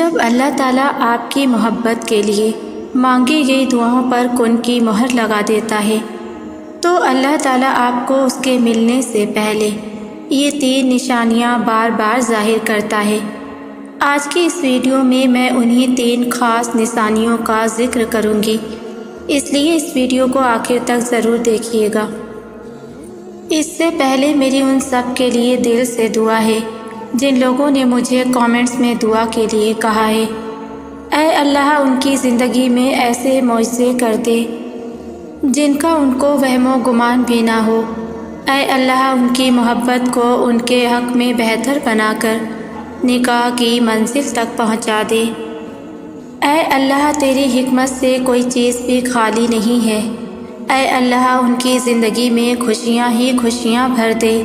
جب اللہ تعالیٰ آپ کی محبت کے لیے مانگی گئی دعاؤں پر کن کی مہر لگا دیتا ہے تو اللہ تعالیٰ آپ کو اس کے ملنے سے پہلے یہ 3 نشانیاں بار بار ظاہر کرتا ہے۔ آج کی اس ویڈیو میں انہی 3 خاص نشانیوں کا ذکر کروں گی، اس لیے اس ویڈیو کو آخر تک ضرور دیکھیے گا۔ اس سے پہلے میری ان سب کے لیے دل سے دعا ہے جن لوگوں نے مجھے کامنٹس میں دعا کے لیے کہا ہے، اے اللہ ان کی زندگی میں ایسے معجزے کر دے جن کا ان کو وہم و گمان بھی نہ ہو۔ اے اللہ ان کی محبت کو ان کے حق میں بہتر بنا کر نکاح کی منزل تک پہنچا دے۔ اے اللہ تیری حکمت سے کوئی چیز بھی خالی نہیں ہے۔ اے اللہ ان کی زندگی میں خوشیاں ہی خوشیاں بھر دے،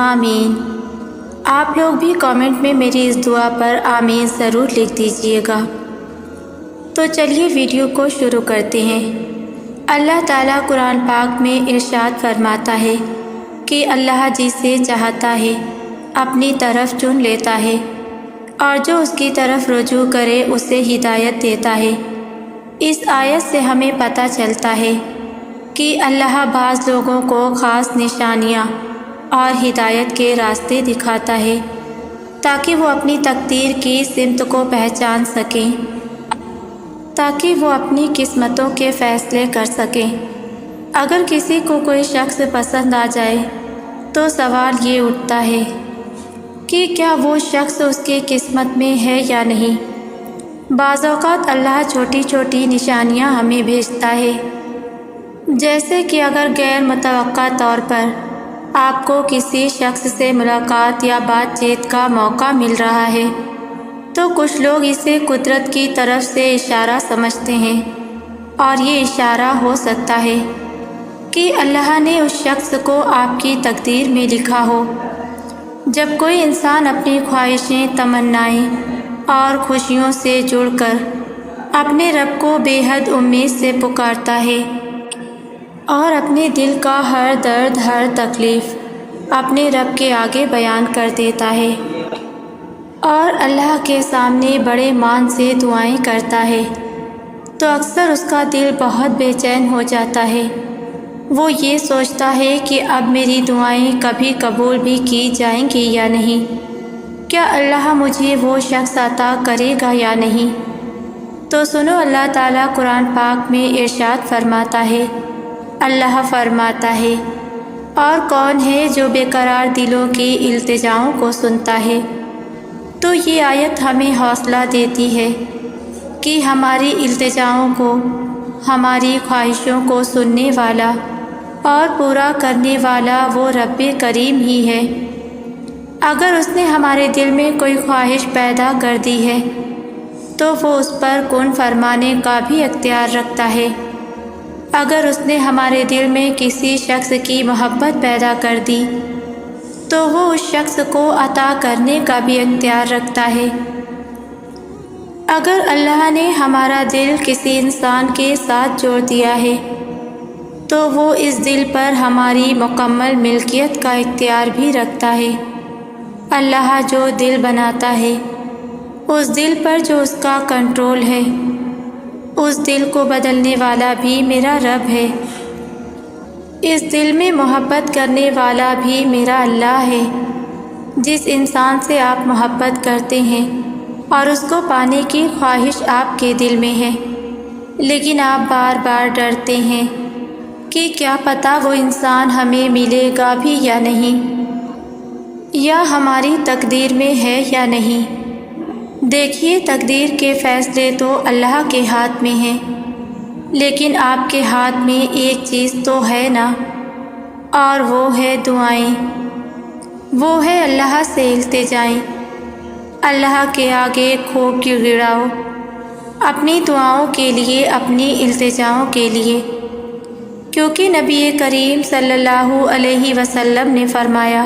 آمین۔ آپ لوگ بھی کامنٹ میں میری اس دعا پر آمین ضرور لکھ دیجیے گا۔ تو چلیے ویڈیو کو شروع کرتے ہیں۔ اللہ تعالیٰ قرآن پاک میں ارشاد فرماتا ہے کہ اللہ جسے چاہتا ہے اپنی طرف چن لیتا ہے اور جو اس کی طرف رجوع کرے اسے ہدایت دیتا ہے۔ اس آیت سے ہمیں پتہ چلتا ہے کہ اللہ بعض لوگوں کو خاص نشانیاں اور ہدایت کے راستے دکھاتا ہے تاکہ وہ اپنی تقدیر کی سمت کو پہچان سکیں، تاکہ وہ اپنی قسمتوں کے فیصلے کر سکیں۔ اگر کسی کو کوئی شخص پسند آ جائے تو سوال یہ اٹھتا ہے کہ کیا وہ شخص اس کی قسمت میں ہے یا نہیں۔ بعض اوقات اللہ چھوٹی چھوٹی نشانیاں ہمیں بھیجتا ہے، جیسے کہ اگر غیر متوقع طور پر آپ کو کسی شخص سے ملاقات یا بات چیت کا موقع مل رہا ہے تو کچھ لوگ اسے قدرت کی طرف سے اشارہ سمجھتے ہیں، اور یہ اشارہ ہو سکتا ہے کہ اللہ نے اس شخص کو آپ کی تقدیر میں لکھا ہو۔ جب کوئی انسان اپنی خواہشیں، تمنائیں اور خوشیوں سے جڑ کر اپنے رب کو بے حد امید سے پکارتا ہے اور اپنے دل کا ہر درد، ہر تکلیف اپنے رب کے آگے بیان کر دیتا ہے اور اللہ کے سامنے بڑے مان سے دعائیں کرتا ہے تو اکثر اس کا دل بہت بے چین ہو جاتا ہے۔ وہ یہ سوچتا ہے کہ اب میری دعائیں کبھی قبول بھی کی جائیں گی یا نہیں، کیا اللہ مجھے وہ شخص عطا کرے گا یا نہیں۔ تو سنو، اللہ تعالیٰ قرآن پاک میں ارشاد فرماتا ہے، اللہ فرماتا ہے، اور کون ہے جو بے قرار دلوں کی التجاؤں کو سنتا ہے۔ تو یہ آیت ہمیں حوصلہ دیتی ہے کہ ہماری التجاؤں کو، ہماری خواہشوں کو سننے والا اور پورا کرنے والا وہ رب کریم ہی ہے۔ اگر اس نے ہمارے دل میں کوئی خواہش پیدا کر دی ہے تو وہ اس پر کن فرمانے کا بھی اختیار رکھتا ہے۔ اگر اس نے ہمارے دل میں کسی شخص کی محبت پیدا کر دی تو وہ اس شخص کو عطا کرنے کا بھی اختیار رکھتا ہے۔ اگر اللہ نے ہمارا دل کسی انسان کے ساتھ جوڑ دیا ہے تو وہ اس دل پر ہماری مکمل ملکیت کا اختیار بھی رکھتا ہے۔ اللہ جو دل بناتا ہے، اس دل پر جو اس کا کنٹرول ہے، اس دل کو بدلنے والا بھی میرا رب ہے۔ اس دل میں محبت کرنے والا بھی میرا اللہ ہے۔ جس انسان سے آپ محبت کرتے ہیں اور اس کو پانے کی خواہش آپ کے دل میں ہے، لیکن آپ بار بار ڈرتے ہیں کہ کیا پتہ وہ انسان ہمیں ملے گا بھی یا نہیں، یا ہماری تقدیر میں ہے یا نہیں۔ دیکھیے، تقدیر کے فیصلے تو اللہ کے ہاتھ میں ہیں، لیکن آپ کے ہاتھ میں ایک چیز تو ہے نا، اور وہ ہے دعائیں، وہ ہے اللہ سے التجائیں۔ اللہ کے آگے کھو کیوں گڑاؤ اپنی دعاؤں کے لیے، اپنی التجاؤں کے لیے، کیونکہ نبی کریم صلی اللہ علیہ وسلم نے فرمایا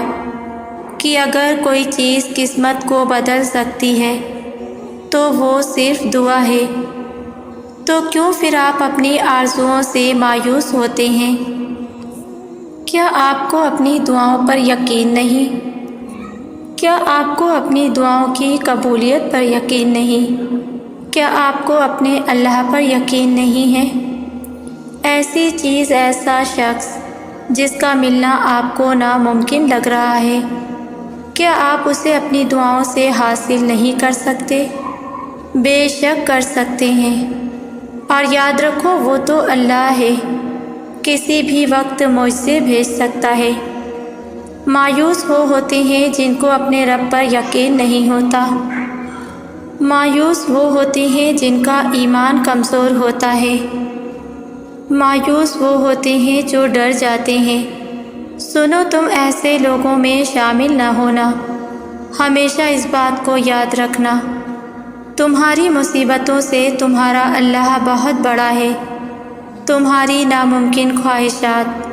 کہ اگر کوئی چیز قسمت کو بدل سکتی ہے تو وہ صرف دعا ہے۔ تو کیوں پھر آپ اپنی آرزوؤں سے مایوس ہوتے ہیں؟ کیا آپ کو اپنی دعاؤں پر یقین نہیں؟ کیا آپ کو اپنی دعاؤں کی قبولیت پر یقین نہیں؟ کیا آپ کو اپنے اللہ پر یقین نہیں ہے؟ ایسی چیز، ایسا شخص جس کا ملنا آپ کو ناممکن لگ رہا ہے، کیا آپ اسے اپنی دعاؤں سے حاصل نہیں کر سکتے؟ بے شک کر سکتے ہیں، اور یاد رکھو وہ تو اللہ ہے، کسی بھی وقت مجھ سے بھیج سکتا ہے۔ مایوس وہ ہوتے ہیں جن کو اپنے رب پر یقین نہیں ہوتا۔ مایوس وہ ہوتے ہیں جن کا ایمان کمزور ہوتا ہے۔ مایوس وہ ہوتے ہیں جو ڈر جاتے ہیں۔ سنو، تم ایسے لوگوں میں شامل نہ ہونا۔ ہمیشہ اس بات کو یاد رکھنا، تمہاری مصیبتوں سے تمہارا اللہ بہت بڑا ہے۔ تمہاری ناممکن خواہشات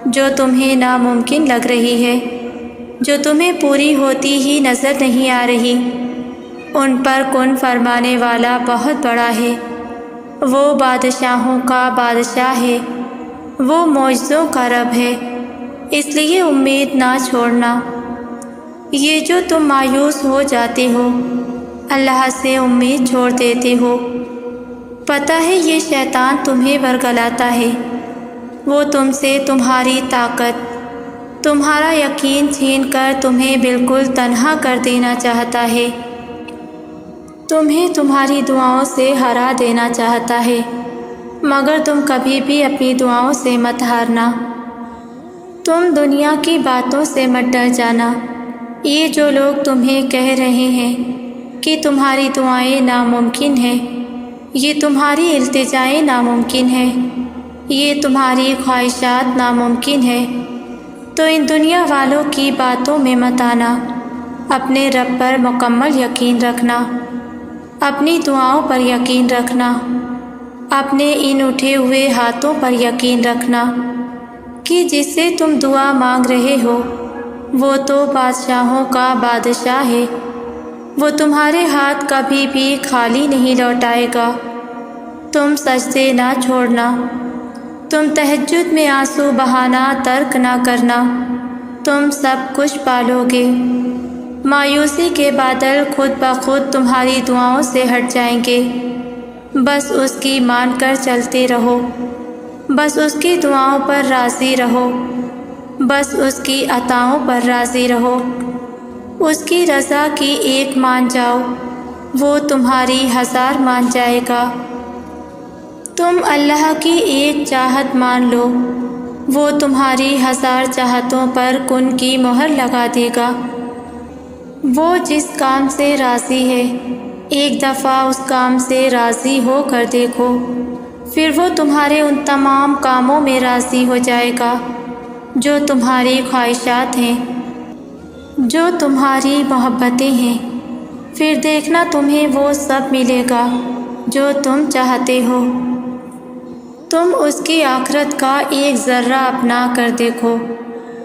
جو تمہیں ناممکن لگ رہی ہے، جو تمہیں پوری ہوتی ہی نظر نہیں آ رہی، ان پر کن فرمانے والا بہت بڑا ہے۔ وہ بادشاہوں کا بادشاہ ہے، وہ معجزوں کا رب ہے، اس لیے امید نہ چھوڑنا۔ یہ جو تم مایوس ہو جاتے ہو، اللہ سے امید چھوڑ دیتے ہو، پتہ ہے یہ شیطان تمہیں ورگلاتا ہے۔ وہ تم سے تمہاری طاقت، تمہارا یقین چھین کر تمہیں بالکل تنہا کر دینا چاہتا ہے، تمہیں تمہاری دعاؤں سے ہرا دینا چاہتا ہے، مگر تم کبھی بھی اپنی دعاؤں سے مت ہارنا۔ تم دنیا کی باتوں سے مت ڈر جانا۔ یہ جو لوگ تمہیں کہہ رہے ہیں کہ تمہاری دعائیں ناممکن ہیں، یہ تمہاری التجائیں ناممکن ہیں، یہ تمہاری خواہشات ناممکن ہیں، تو ان دنیا والوں کی باتوں میں مت آنا۔ اپنے رب پر مکمل یقین رکھنا، اپنی دعاؤں پر یقین رکھنا، اپنے ان اٹھے ہوئے ہاتھوں پر یقین رکھنا کہ جس سے تم دعا مانگ رہے ہو وہ تو بادشاہوں کا بادشاہ ہے، وہ تمہارے ہاتھ کبھی بھی خالی نہیں لوٹائے گا۔ تم سجدے نہ چھوڑنا، تم تہجد میں آنسو بہانا ترک نہ کرنا، تم سب کچھ پالو گے۔ مایوسی کے بادل خود بخود تمہاری دعاؤں سے ہٹ جائیں گے۔ بس اس کی مان کر چلتے رہو، بس اس کی دعاؤں پر راضی رہو، بس اس کی عطاؤں پر راضی رہو۔ اس کی رضا کی ایک مان جاؤ، وہ تمہاری 1000 مان جائے گا۔ تم اللہ کی ایک چاہت مان لو، وہ تمہاری 1000 چاہتوں پر کن کی مہر لگا دے گا۔ وہ جس کام سے راضی ہے، ایک دفعہ اس کام سے راضی ہو کر دیکھو، پھر وہ تمہارے ان تمام کاموں میں راضی ہو جائے گا جو تمہاری خواہشات ہیں، جو تمہاری محبتیں ہیں۔ پھر دیکھنا تمہیں وہ سب ملے گا جو تم چاہتے ہو۔ تم اس کی آخرت کا ایک ذرہ اپنا کر دیکھو،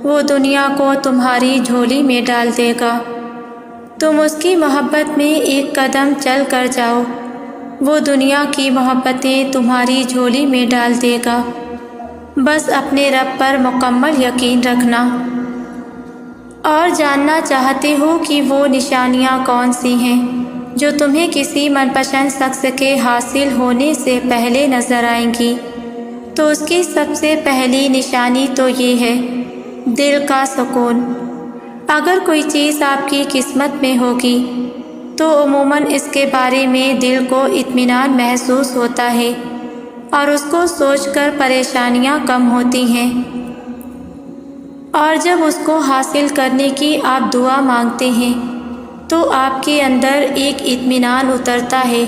وہ دنیا کو تمہاری جھولی میں ڈال دے گا۔ تم اس کی محبت میں ایک قدم چل کر جاؤ، وہ دنیا کی محبتیں تمہاری جھولی میں ڈال دے گا۔ بس اپنے رب پر مکمل یقین رکھنا۔ اور جاننا چاہتے ہو کہ وہ نشانیاں کون سی ہیں جو تمہیں کسی من پسند شخص کے حاصل ہونے سے پہلے نظر آئیں گی، تو اس کی سب سے پہلی نشانی تو یہ ہے دل کا سکون۔ اگر کوئی چیز آپ کی قسمت میں ہوگی تو عموماً اس کے بارے میں دل کو اطمینان محسوس ہوتا ہے اور اس کو سوچ کر پریشانیاں کم ہوتی ہیں، اور جب اس کو حاصل کرنے کی آپ دعا مانگتے ہیں تو آپ کے اندر ایک اطمینان اترتا ہے،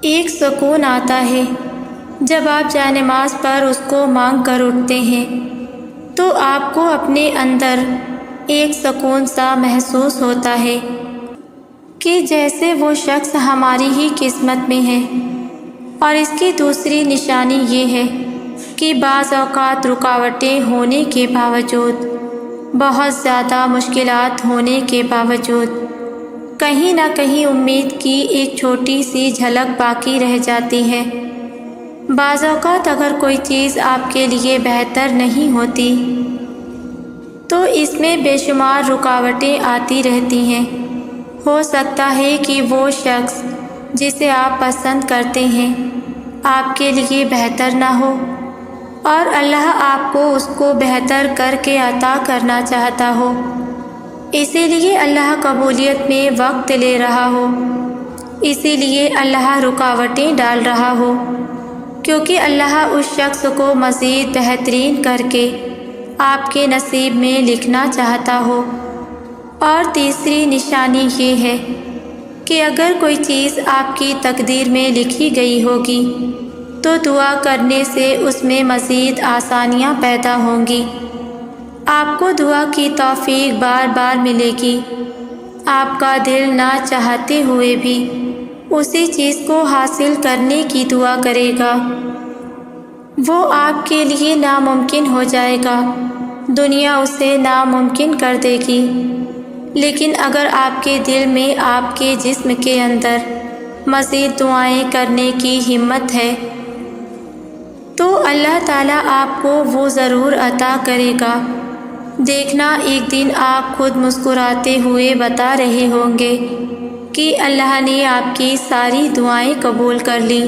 ایک سکون آتا ہے۔ جب آپ جائے نماز پر اس کو مانگ کر اٹھتے ہیں تو آپ کو اپنے اندر ایک سکون سا محسوس ہوتا ہے کہ جیسے وہ شخص ہماری ہی قسمت میں ہے۔ اور اس کی دوسری نشانی یہ ہے کہ بعض اوقات رکاوٹیں ہونے کے باوجود، بہت زیادہ مشکلات ہونے کے باوجود، کہیں نہ کہیں امید کی ایک چھوٹی سی جھلک باقی رہ جاتی ہے۔ بعض اوقات اگر کوئی چیز آپ کے لیے بہتر نہیں ہوتی تو اس میں بے شمار رکاوٹیں آتی رہتی ہیں۔ ہو سکتا ہے کہ وہ شخص جسے آپ پسند کرتے ہیں آپ کے لیے بہتر نہ ہو، اور اللہ آپ کو اس کو بہتر کر کے عطا کرنا چاہتا ہو، اسی لیے اللہ قبولیت میں وقت لے رہا ہو، اسی لیے اللہ رکاوٹیں ڈال رہا ہو، کیونکہ اللہ اس شخص کو مزید بہترین کر کے آپ کے نصیب میں لکھنا چاہتا ہو۔ اور تیسری نشانی یہ ہے کہ اگر کوئی چیز آپ کی تقدیر میں لکھی گئی ہوگی تو دعا کرنے سے اس میں مزید آسانیاں پیدا ہوں گی۔ آپ کو دعا کی توفیق بار بار ملے گی۔ آپ کا دل نہ چاہتے ہوئے بھی اسی چیز کو حاصل کرنے کی دعا کرے گا، وہ آپ کے لیے ناممکن ہو جائے گا، دنیا اسے ناممکن کر دے گی۔ لیکن اگر آپ کے دل میں آپ کے جسم کے اندر مزید دعائیں کرنے کی ہمت ہے تو اللہ تعالیٰ آپ کو وہ ضرور عطا کرے گا۔ دیکھنا ایک دن آپ خود مسکراتے ہوئے بتا رہے ہوں گے کہ اللہ نے آپ کی ساری دعائیں قبول کر لی،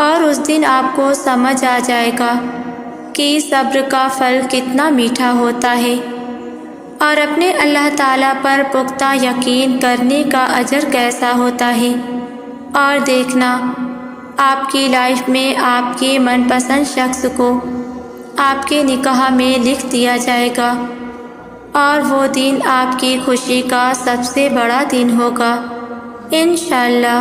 اور اس دن آپ کو سمجھ آ جائے گا کہ صبر کا پھل کتنا میٹھا ہوتا ہے، اور اپنے اللہ تعالیٰ پر پختہ یقین کرنے کا اجر کیسا ہوتا ہے۔ اور دیکھنا آپ کی لائف میں آپ کے من پسند شخص کو آپ کے نکاح میں لکھ دیا جائے گا، اور وہ دن آپ کی خوشی کا سب سے بڑا دن ہوگا انشاءاللہ۔